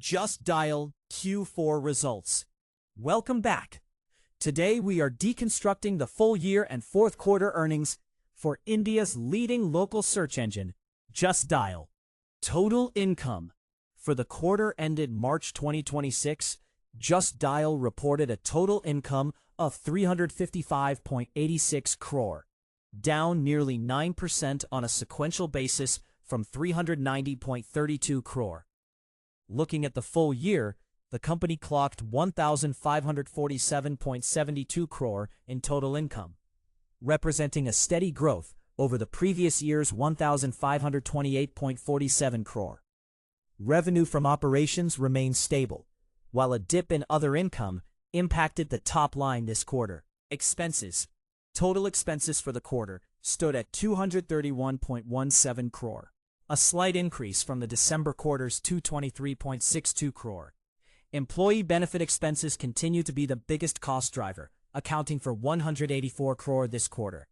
Just Dial Q4 results. Welcome back. Today we are deconstructing the full year and fourth quarter earnings for India's leading local search engine, Just Dial. Total income. For the quarter ended March 2026, Just Dial reported a total income of 355.86 crore, down nearly 9% on a sequential basis from 390.32 crore. Looking at the full year, the company clocked 1,547.72 crore in total income, representing a steady growth over the previous year's 1,528.47 crore. Revenue from operations remained stable, while a dip in other income impacted the top line this quarter. Expenses. Total expenses for the quarter stood at 231.17 crore, a slight increase from the December quarter's 223.62 crore. Employee benefit expenses continue to be the biggest cost driver, accounting for 184 crore this quarter.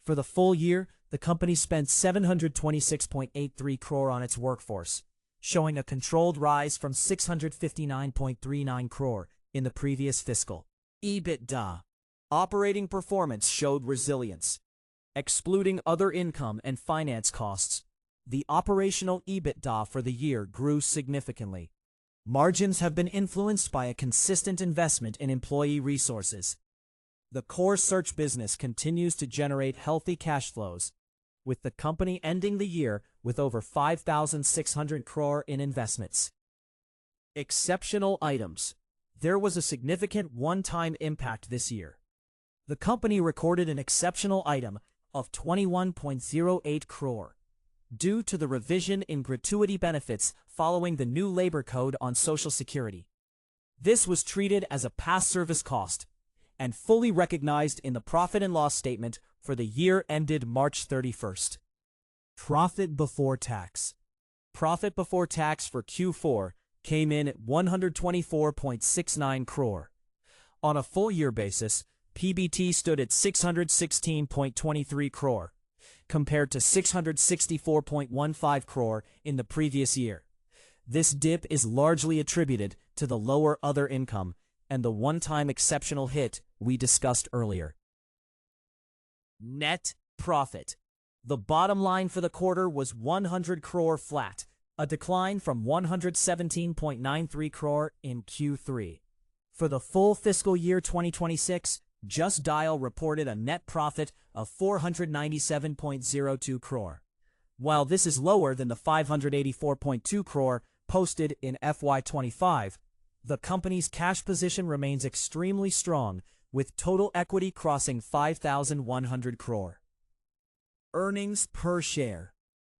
For the full year, the company spent 726.83 crore on its workforce, showing a controlled rise from 659.39 crore in the previous fiscal. EBITDA. Operating performance showed resilience. Excluding other income and finance costs, the operational EBITDA for the year grew significantly. Margins have been influenced by a consistent investment in employee resources. The core search business continues to generate healthy cash flows, with the company ending the year with over 5,600 crore in investments. Exceptional items. There was a significant one-time impact this year. The company recorded an exceptional item of 21.08 crore due to the revision in gratuity benefits following the new labor code on Social Security. This was treated as a past service cost and fully recognized in the profit and loss statement for the year ended March 31st. Profit before tax. Profit before tax for Q4 came in at 124.69 crore. On a full year basis, PBT stood at 616.23 crore, compared to 664.15 crore in the previous year. This dip is largely attributed to the lower other income and the one-time exceptional hit we discussed earlier. Net profit. The bottom line for the quarter was 100 crore flat, a decline from 117.93 crore in Q3. For the full fiscal year 2026, Just Dial reported a net profit of 497.02 crore. While this is lower than the 584.2 crore posted in FY25, the company's cash position remains extremely strong, with total equity crossing 5,100 crore. Earnings per share.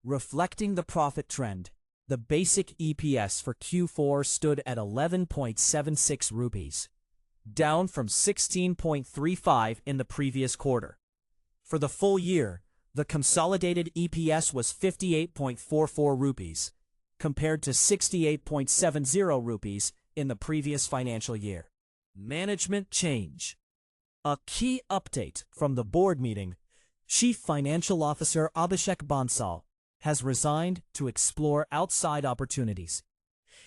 Reflecting the profit trend, the basic EPS for Q4 stood at 11.76 rupees, down from 16.35 in the previous quarter. For the full year, the consolidated EPS was 58.44 rupees, compared to 68.70 rupees in the previous financial year. Management change. A key update from the board meeting: Chief Financial Officer Abhishek Bansal has resigned to explore outside opportunities.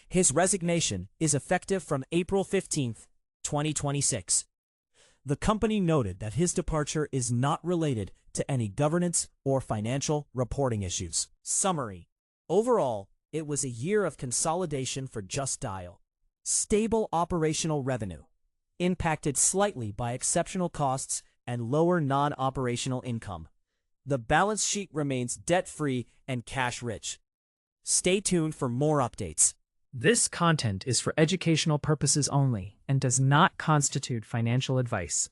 His resignation is effective from April 15th, 2026. The company noted that his departure is not related to any governance or financial reporting issues. Summary. Overall, it was a year of consolidation for Just Dial. Stable operational revenue, impacted slightly by exceptional costs and lower non-operational income. The balance sheet remains debt-free and cash-rich. Stay tuned for more updates. This content is for educational purposes only and does not constitute financial advice.